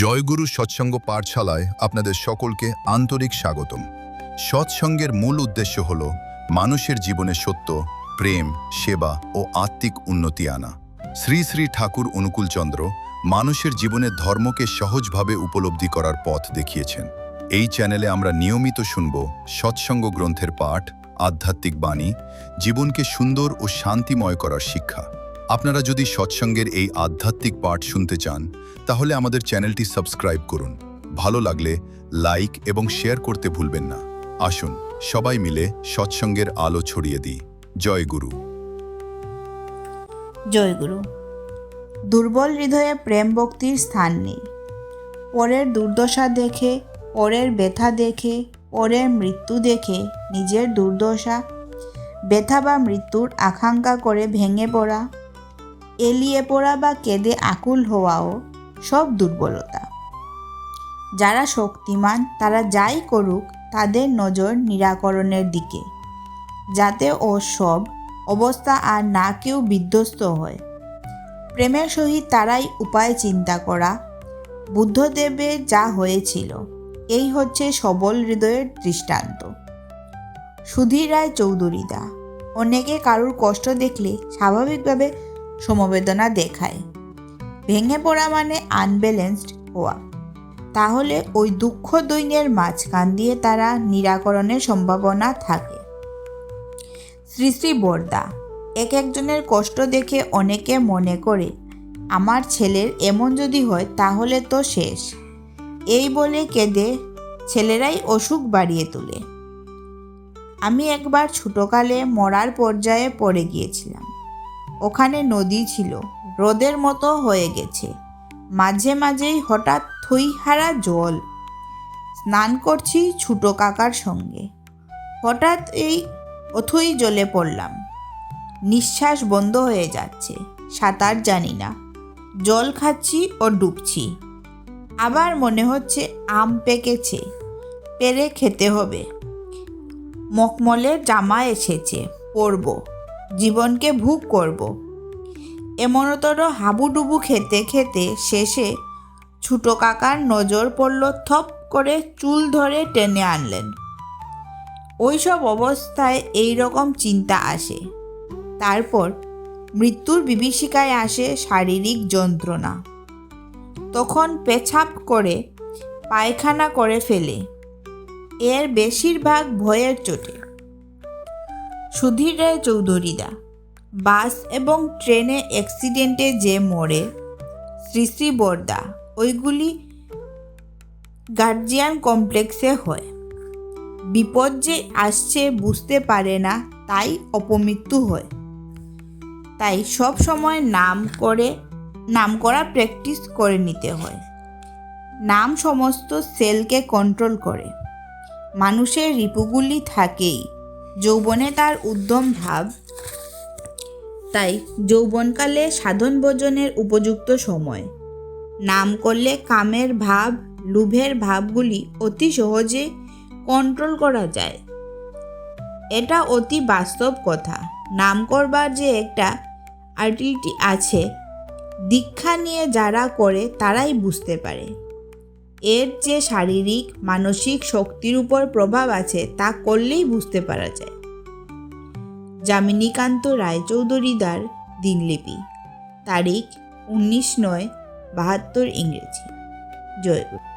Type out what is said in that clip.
জয়গুরু সৎসঙ্গ পাঠশালায় আপনাদের সকলকে আন্তরিক স্বাগতম। সৎসঙ্গের মূল উদ্দেশ্য হল মানুষের জীবনে সত্য, প্রেম, সেবা ও আত্মিক উন্নতি আনা। শ্রী শ্রী ঠাকুর অনুকূলচন্দ্র মানুষের জীবনে ধর্মকে সহজভাবে উপলব্ধি করার পথ দেখিয়েছেন। এই চ্যানেলে আমরা নিয়মিত শুনব সৎসঙ্গ গ্রন্থের পাঠ, আধ্যাত্মিক বাণী, জীবনকে সুন্দর ও শান্তিময় করার শিক্ষা। আপনারা যদি সৎসঙ্গের এই আধ্যাত্মিক পাঠ শুনতে চান তাহলে আমাদের চ্যানেলটি সাবস্ক্রাইব করুন। ভালো লাগলে লাইক এবং শেয়ার করতে ভুলবেন না। আসুন সবাই মিলে সৎসঙ্গের আলো ছড়িয়ে দিই। জয় গুরু। জয় গুরু। দুর্বল হৃদয়ে প্রেম ভক্তির স্থান নেই। পরের দুর্দশা দেখে, পরের ব্যথা দেখে, পরের মৃত্যু দেখে নিজের দুর্দশা, ব্যথা বা মৃত্যুর আকাঙ্ক্ষা করে ভেঙে পড়া, এলিয়ে পড়া বা কেঁদে আকুল হওয়াও সব দুর্বলতা। যারা শক্তিমান তারা যাই করুক তাদের নজর নিরাকরণের দিকে, যাতে ও সব অবস্থা আর না কেউ বিধ্বস্ত হয়। প্রেমের সহিত তারাই উপায় চিন্তা করা। বুদ্ধদেবের যা হয়েছিল, এই হচ্ছে সবল হৃদয়ের দৃষ্টান্ত। সুধীর রায় চৌধুরী দা। অনেকে কারুর কষ্ট দেখলে স্বাভাবিকভাবে সমবেদনা দেখায়। ভেঙে পড়া মানে আনব্যালেন্সড হওয়া। তাহলে ওই দুঃখ দৈন্যের মাঝখান দিয়ে তারা নিরাকরণের সম্ভাবনা থাকে। শ্রী শ্রী বরদা। একজনের কষ্ট দেখে অনেকে মনে করে আমার ছেলের এমন যদি হয় তাহলে তো শেষ, এই বলে কেঁদে ছেলেরাই অসুখ বাড়িয়ে তোলে। আমি একবার ছোটকালে মরার পর্যায়ে পড়ে গিয়েছিলাম। ওখানে নদী ছিল, হ্রদের মতো হয়ে গেছে। মাঝে মাঝেই হঠাৎ থইহারা জল। স্নান করছি ছোটো কাকার সঙ্গে। হঠাৎ এই অথই জলে পড়লাম। নিঃশ্বাস বন্ধ হয়ে যাচ্ছে। সাঁতার জানি না। জল খাচ্ছি ও ডুবছি। আবার মনে হচ্ছে আম পেকেছে, পেরে খেতে হবে। মখমলের জামা এসেছে, পরব, জীবনকে ভোগ করব। এমনতর হাবুডুবু খেতে খেতে শেষে ছোটো কাকার নজর পড়ল। থপ করে চুল ধরে টেনে আনলেন। ওইসব অবস্থায় এই রকম চিন্তা আসে। তারপর মৃত্যুর বিভীষিকায় আসে শারীরিক যন্ত্রণা। তখন পেছাব করে পায়খানা করে ফেলে। এর বেশিরভাগ ভয়ের চোটে। সুধীর রায় চৌধুরী দা। বাস এবং ট্রেনে অ্যাক্সিডেন্টে যে মরে, শ্রী শ্রী বরদা, ওইগুলি গার্জিয়ান কমপ্লেক্সে হয়। বিপদ যে আসছে বুঝতে পারে না, তাই অপমৃত্যু হয়। তাই সব সময় নাম করা প্র্যাকটিস করে নিতে হয়। নাম সমস্ত সেলকে কন্ট্রোল করে। মানুষের রিপুগুলি থাকেই। যৌবনে তার উদ্যম ভাব, তাই যৌবনকালে সাধন ভোজনের উপযুক্ত সময়। নাম করলে কামের ভাব, লোভের ভাবগুলি অতি সহজে কন্ট্রোল করা যায়। এটা অতি বাস্তব কথা। নাম করবার যে একটা আর্টিলিটি আছে, দীক্ষা নিয়ে যারা করে তারাই বুঝতে পারে। এর যে শারীরিক মানসিক শক্তির উপর প্রভাব আছে তা করলেই বুঝতে পারা যায়। যামিনীকান্ত রায়চৌধুরীদার দিনলিপি। তারিখ 19/9/72 ইংরেজি। জয় গুরু।